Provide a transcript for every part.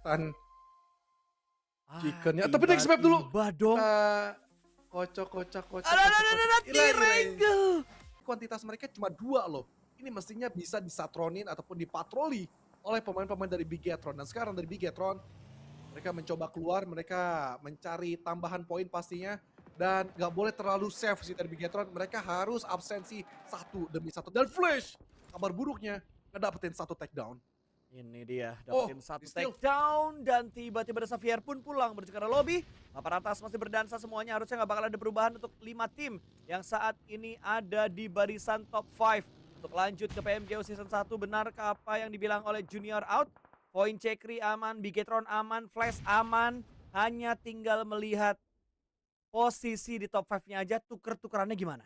Tan chickennya, tapi next map dulu. Tiba-tiba dong. Kita kocok, kocok, kocok, Ada kocok, kocok. Ira. Triangle. Kuantitas mereka cuma 2 loh. Ini mestinya bisa disatronin ataupun dipatroli oleh pemain-pemain dari Bigetron. Dan sekarang dari Bigetron, mereka mencoba keluar, mereka mencari tambahan poin pastinya. Dan nggak boleh terlalu safe sih dari Bigetron. Mereka harus absensi satu demi satu. Dan Flash, kabar buruknya, ngedapetin satu takedown. Ini dia, Oh, dapetin satu di steal. takedown dan tiba-tiba ada Xavier pun pulang menuju ke arah lobby. Papan atas masih berdansa semuanya, harusnya nggak bakal ada perubahan untuk 5 tim yang saat ini ada di barisan top 5. Untuk lanjut ke PMGO Season 1, benarkah apa yang dibilang oleh Junior out? Poin Cekri aman, Bigetron aman, Flash aman. Hanya tinggal melihat posisi di top 5-nya aja, tuker-tukerannya gimana?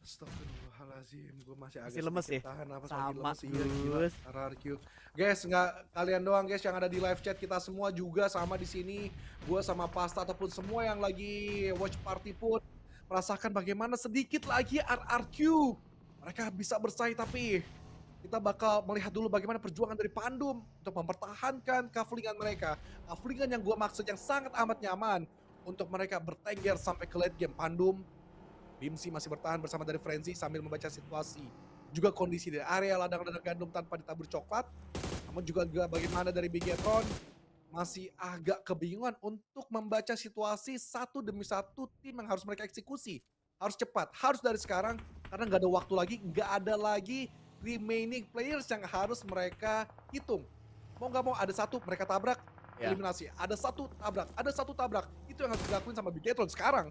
Astagfirullahaladzim, gue masih agak Masih lemes sedikit ya? tahan apa lagi Sama, lemes. Iya gila, Gus. RRQ. Guys, nggak kalian doang guys yang ada di live chat, kita semua juga sama di sini. Gue sama Pasta ataupun semua yang lagi watch party pun merasakan bagaimana sedikit lagi RRQ. Mereka bisa bersaing, tapi kita bakal melihat dulu bagaimana perjuangan dari Pandum untuk mempertahankan kaflingan mereka. Kaflingan yang gue maksud yang sangat amat nyaman untuk mereka bertengger sampai ke late game. Pandum, Bimsi masih bertahan bersama dari Frenzy sambil membaca situasi. Juga kondisi dari area ladang-ladang gandum tanpa ditabur coklat. Namun juga bagaimana dari Bigetron masih agak kebingungan untuk membaca situasi satu demi satu tim yang harus mereka eksekusi. Harus cepat, harus dari sekarang karena nggak ada waktu lagi, nggak ada lagi remaining players yang harus mereka hitung. Mau nggak mau ada satu mereka tabrak, Ya. eliminasi. Ada satu tabrak, ada satu tabrak. Itu yang harus dilakuin sama Bigetron sekarang.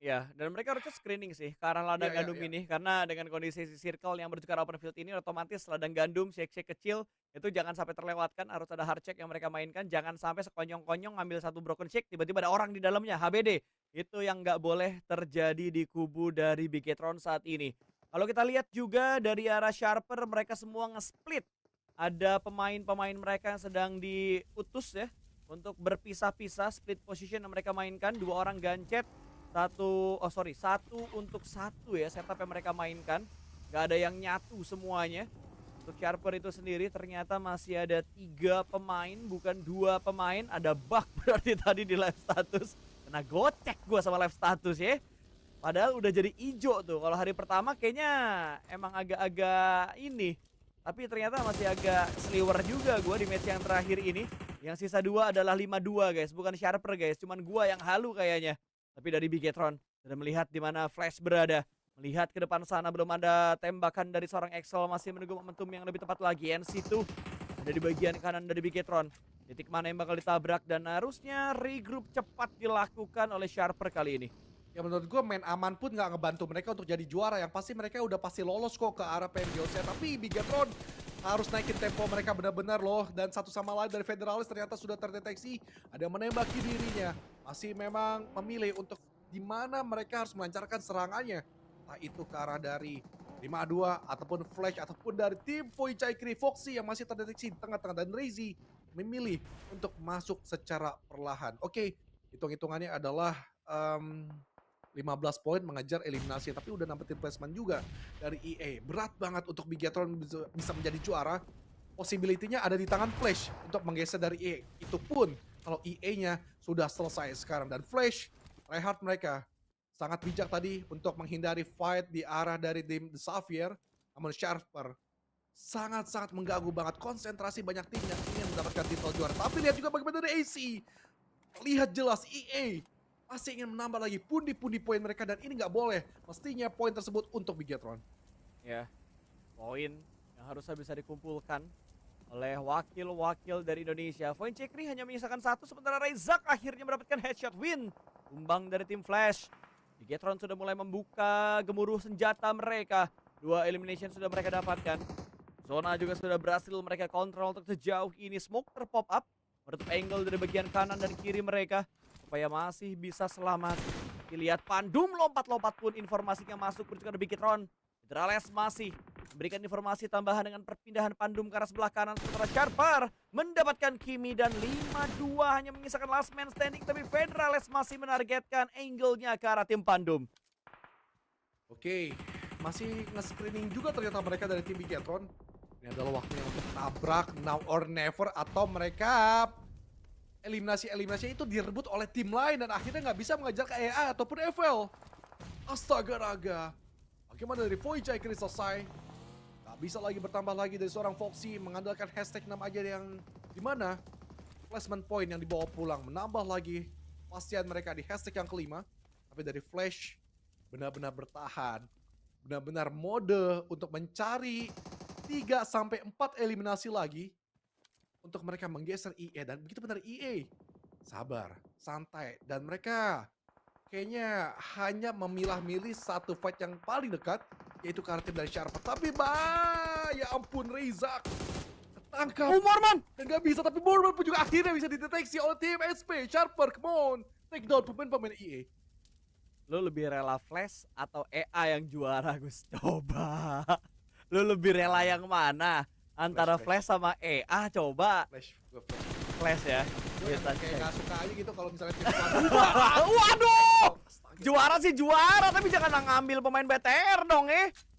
Ya, dan mereka harusnya screening sih ke arah ladang Iya, iya, gandum iya. ini karena dengan kondisi circle yang menuju ke arah open field ini otomatis ladang gandum shake-shake kecil itu jangan sampai terlewatkan, harus ada hard check yang mereka mainkan, jangan sampai sekonyong-konyong ngambil satu broken shake tiba-tiba ada orang di dalamnya HBD. Itu yang nggak boleh terjadi di kubu dari Bigetron saat ini. Kalau kita lihat juga dari arah Sharper mereka semua nge-split. Ada pemain-pemain mereka yang sedang diutus ya untuk berpisah-pisah split position yang mereka mainkan, dua orang gancet. Satu untuk satu ya setup yang mereka mainkan. Gak ada yang nyatu semuanya. Untuk Sharper itu sendiri ternyata masih ada 3 pemain, bukan 2 pemain. Ada bug berarti tadi di live status. Kena gocek gue sama live status ya. Padahal udah jadi ijo tuh. Kalau hari pertama kayaknya emang agak-agak ini. Tapi ternyata masih agak sliwer juga gue di match yang terakhir ini. Yang sisa 2 adalah 5-2 guys, bukan Sharper guys. Cuman gue yang halu kayaknya. Tapi dari Bigetron sudah melihat di mana Flash berada. Melihat ke depan sana belum ada tembakan dari seorang Excel, masih menunggu momentum yang lebih tepat lagi. NC2 ada di bagian kanan dari Bigetron. Titik mana yang bakal ditabrak dan harusnya regroup cepat dilakukan oleh Sharper kali ini. Ya menurut gue main aman pun nggak ngebantu mereka untuk jadi juara. Yang pasti mereka udah pasti lolos kok ke arah PMGOC. Tapi Bigetron harus naikin tempo mereka benar-benar loh. Dan satu sama lain dari Federalis ternyata sudah terdeteksi ada yang menembaki dirinya. Masih memang memilih untuk di mana mereka harus melancarkan serangannya. Entah itu ke arah dari 5-2 ataupun Flash ataupun dari tim Foichai Kri Foxy yang masih terdeteksi di tengah-tengah. Dan Reizi memilih untuk masuk secara perlahan. Oke, hitung-hitungannya adalah 15 poin mengejar eliminasi, tapi udah dapetin placement juga dari EA. Berat banget untuk Bigetron bisa menjadi juara. Possibility-nya ada di tangan Flash untuk menggeser dari EA. Itu pun kalau EA-nya sudah selesai sekarang. Dan Flash, tryhard mereka sangat bijak tadi untuk menghindari fight di arah dari tim The Xavier. Namun Sharper sangat-sangat mengganggu banget. Konsentrasi banyak tim yang ingin mendapatkan titel juara. Tapi lihat juga bagaimana dari AC. Lihat jelas EA masih ingin menambah lagi pundi-pundi poin mereka dan ini nggak boleh. Mestinya poin tersebut untuk Bigetron. Ya, poin yang harusnya bisa dikumpulkan oleh wakil-wakil dari Indonesia. Poin Cekri hanya menyisakan 1, sementara Rezak akhirnya mendapatkan headshot win. Tumbang dari tim Flash. Bigetron sudah mulai membuka gemuruh senjata mereka. 2 elimination sudah mereka dapatkan. Zona juga sudah berhasil mereka kontrol untuk sejauh ini. Smoke terpop up, menutup angle dari bagian kanan dan kiri mereka supaya masih bisa selamat. Dilihat Pandum lompat-lompat pun informasinya masuk menuju ke Bigetron. Hydrales masih memberikan informasi tambahan dengan perpindahan Pandum ke arah sebelah kanan, sementara Sharper mendapatkan Kimi dan 5-2 hanya menyisakan last man standing, tapi Hydrales masih menargetkan angle-nya ke arah tim Pandum. Oke, masih nge-screening juga ternyata mereka dari tim Bigetron. Ini adalah waktunya untuk tabrak now or never atau mereka eliminasi itu direbut oleh tim lain dan akhirnya nggak bisa mengejar ke EA ataupun FL. Astaga naga. Bagaimana dari Voyage akhirnya selesai. Nggak bisa lagi bertambah lagi dari seorang Foxy mengandalkan hashtag 6 aja yang dimana placement point yang dibawa pulang menambah lagi pastian mereka di hashtag yang kelima. Tapi dari Flash benar-benar bertahan. Benar-benar mode untuk mencari 3-4 eliminasi lagi untuk mereka menggeser EA dan begitu benar EA. Sabar, santai dan mereka kayaknya hanya memilah-milih satu fight yang paling dekat yaitu karakter dari Sharper. Tapi ya ampun Rezak ketangkap Morman! dan gak bisa tapi Morman pun juga akhirnya bisa dideteksi oleh tim SP. Sharper, come on, take down pemain EA. Lu lebih rela Flash atau EA yang juara, Gus? Coba. Lu lebih rela yang mana? Antara Flash. Flash sama EA, coba. Flash. Flash ya. Gue Kita kayak cek. gak suka aja gitu kalau misalnya tim Waduh! Astaga. Juara sih juara, tapi jangan ngambil pemain BTR dong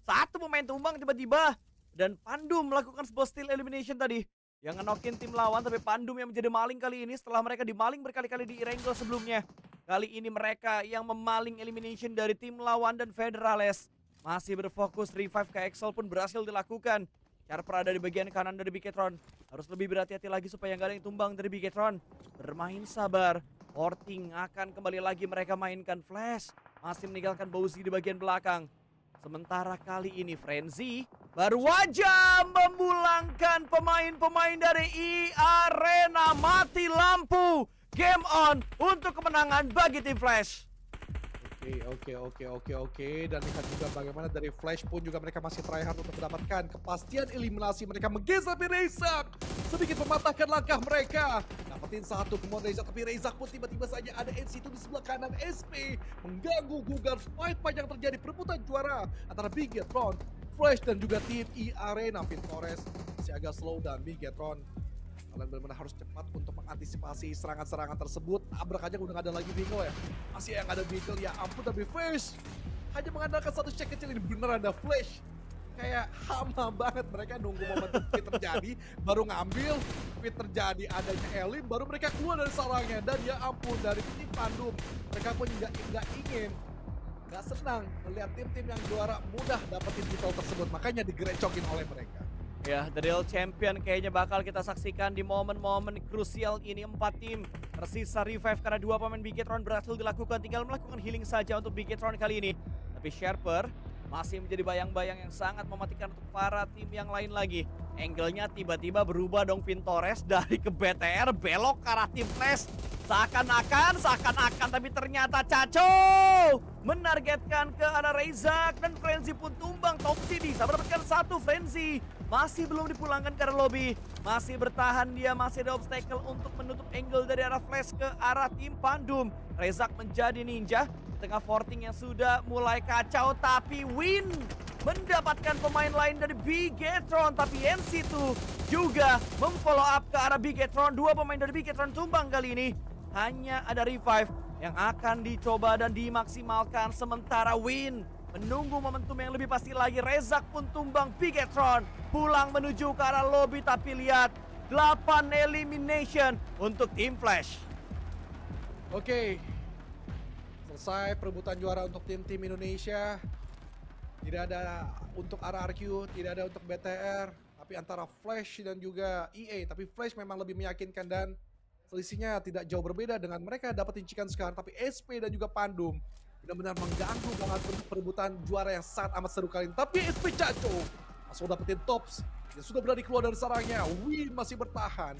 Satu pemain tumbang tiba-tiba. Dan Pandum melakukan sebuah steal elimination tadi. Yang ngenokin tim lawan, tapi Pandum yang menjadi maling kali ini setelah mereka dimaling berkali-kali di Erangel sebelumnya. Kali ini mereka yang memaling elimination dari tim lawan dan Federales. Masih berfokus, revive ke Excel pun berhasil dilakukan. Sharper ada di bagian kanan dari Bigetron. Harus lebih berhati-hati lagi supaya nggak ada yang tumbang dari Bigetron. Bermain sabar. Porting akan kembali lagi mereka mainkan Flash. Masih meninggalkan Bowzy di bagian belakang. Sementara kali ini Frenzy baru aja memulangkan pemain-pemain dari E-Arena. Mati lampu. Game on untuk kemenangan bagi tim Flash. Oke. Dan lihat juga bagaimana dari Flash pun juga mereka masih tryhard untuk mendapatkan kepastian eliminasi. Mereka menggeser Rezak. Sedikit mematahkan langkah mereka. Dapetin satu kemudian Rezak. Tapi Rezak pun tiba-tiba saja ada NC itu di sebelah kanan SP. Mengganggu Gugar fight yang terjadi perebutan juara antara Bigetron, Flash dan juga tim E-Arena. Pintores masih agak slow dan Bigetron kalian benar-benar harus cepat untuk mengantisipasi serangan-serangan tersebut. Tabrak aja udah gak ada lagi vehicle ya. Masih yang ada vehicle ya ampun tapi Flash hanya mengandalkan satu check kecil ini bener ada Flash. Kayak hama banget mereka nunggu momentum fit terjadi baru ngambil, fit terjadi adanya Elim baru mereka keluar dari sarangnya. Dan ya ampun dari tim Pandum mereka pun nggak ingin, nggak senang melihat tim-tim yang juara mudah dapetin titel tersebut, makanya digerecokin oleh mereka. Ya, The Real Champion kayaknya bakal kita saksikan di momen-momen krusial ini. 4 tim tersisa revive karena 2 pemain Bigetron berhasil dilakukan. Tinggal melakukan healing saja untuk Bigetron kali ini. Tapi Sharper masih menjadi bayang-bayang yang sangat mematikan untuk para tim yang lain lagi. Angle-nya tiba-tiba berubah dong Pintores dari ke BTR belok ke arah tim Flash. Seakan-akan tapi ternyata Caco menargetkan ke arah Rezak dan Frenzy pun tumbang. Toxi bisa mendapatkan satu. Frenzy masih belum dipulangkan ke arah lobby. Masih bertahan dia, masih ada obstacle untuk menutup angle dari arah Flash ke arah tim Pandum. Rezak menjadi ninja di tengah forting yang sudah mulai kacau, tapi Win mendapatkan pemain lain dari Bigetron. Tapi NC2 juga memfollow up ke arah Bigetron. 2 pemain dari Bigetron tumbang kali ini. Hanya ada revive yang akan dicoba dan dimaksimalkan. Sementara Win menunggu momentum yang lebih pasti lagi. Rezak pun tumbang. Bigetron pulang menuju ke arah lobby. Tapi lihat 8 elimination untuk tim Flash. Oke. Selesai perebutan juara untuk tim-tim Indonesia. Tidak ada untuk RRQ, tidak ada untuk BTR. Tapi antara Flash dan juga EA. Tapi Flash memang lebih meyakinkan dan selisihnya tidak jauh berbeda dengan mereka dapetin cikan sekarang. Tapi SP dan juga Pandum benar-benar mengganggu banget untuk perebutan juara yang sangat amat seru kali ini. Tapi SP Caco masih dapetin tops. Dia sudah berani keluar dari sarangnya. Win masih bertahan.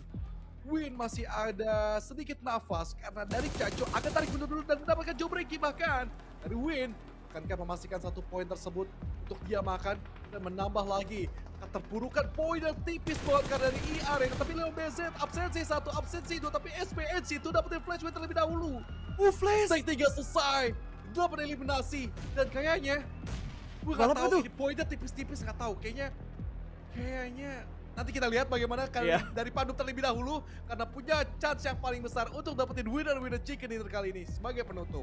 Win masih ada sedikit nafas karena dari Caco akan tarik mundur dulu dan mendapatkan jawbreaking bahkan dari Win. Akankah memastikan satu poin tersebut untuk dia makan dan menambah lagi keterpurukan poin yang tipis banget karena dari E-Arena. Tapi Leon BZ absensi 1, absensi 2, tapi SPNC itu dapetin flash win terlebih dahulu. Flash! Stage 3 selesai, 8 eliminasi dan kayaknya gue gak tahu ini poinnya tipis-tipis, gak tahu kayaknya nanti kita lihat bagaimana dari Pandum terlebih dahulu karena punya chance yang paling besar untuk dapetin winner chicken dinner kali ini sebagai penutup.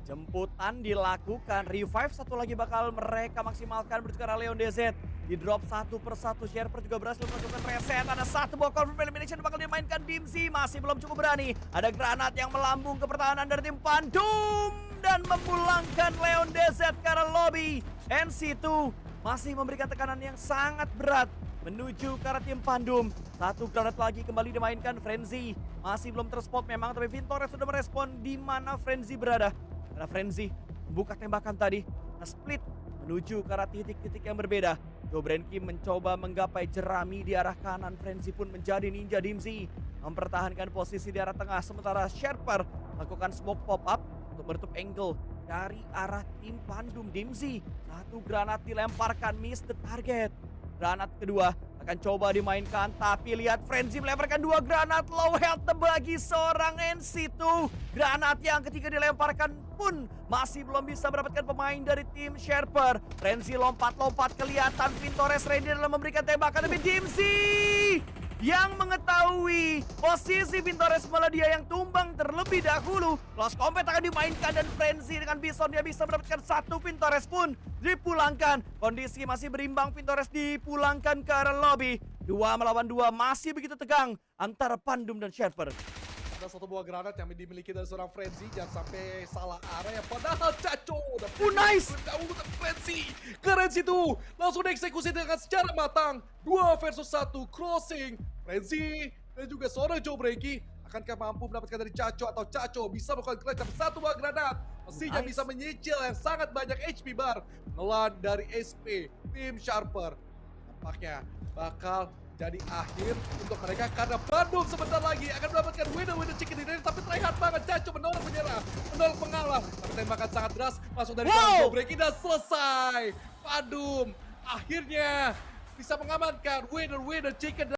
Jemputan dilakukan, revive satu lagi bakal mereka maksimalkan menuju ke arah Leon DZ. Di drop satu persatu, Sherper juga berhasil melakukan reset. Ada satu buah confirm elimination bakal dimainkan Dimsy, masih belum cukup berani. Ada granat yang melambung ke pertahanan dari tim Pandum dan memulangkan Leon DZ ke arah lobby. NC2 masih memberikan tekanan yang sangat berat menuju ke arah tim Pandum. Satu granat lagi kembali dimainkan Frenzy. Masih belum terspot memang, tapi Vintores sudah merespon di mana Frenzy berada. Karena Frenzy membuka tembakan tadi, split menuju ke arah titik-titik yang berbeda. Jobrenki mencoba menggapai jerami di arah kanan. Frenzy pun menjadi ninja Dimsy, mempertahankan posisi di arah tengah. Sementara Sherper melakukan smoke pop-up untuk menutup angle dari arah tim Pandum. Dimsy, satu granat dilemparkan, miss the target. Granat kedua akan coba dimainkan, tapi lihat Frenzy melemparkan dua granat low health bagi seorang NC2. Granat yang ketiga dilemparkan pun masih belum bisa mendapatkan pemain dari tim Sherper. Frenzy lompat-lompat, kelihatan Vintores ready dalam memberikan tembakan, tapi Dimsy yang mengetahui posisi Vintores, malah dia yang tumbang terlebih dahulu. Close combat akan dimainkan dan Frenzy dengan Bison dia bisa mendapatkan satu. Vintores pun dipulangkan. Kondisi masih berimbang, Vintores dipulangkan ke arah lobby. 2 melawan 2 masih begitu tegang antara Pandum dan Sherper. Ada satu buah granat yang dimiliki dari seorang Frenzy, jangan sampai salah area. Padahal Caco udah nice! Frenzy keren situ, langsung dieksekusi dengan secara matang. 2 versus 1 crossing. Frenzy dan juga seorang Jobrenki akankah mampu mendapatkan dari Caco, atau Caco bisa melakukan clutch tapi satu buah granat mestinya Nice. bisa menyicil yang sangat banyak HP bar. Menelan dari SP tim Sharper nampaknya bakal jadi akhir untuk mereka, karena Bandung sebentar lagi akan mendapatkan winner chicken dinner. Tapi tryhard banget, Caco menolak menyerah, menolak mengalah, tapi tembakan sangat deras masuk dari Wow! Jobrenki dan selesai. Bandung akhirnya bisa mengamankan winner chicken.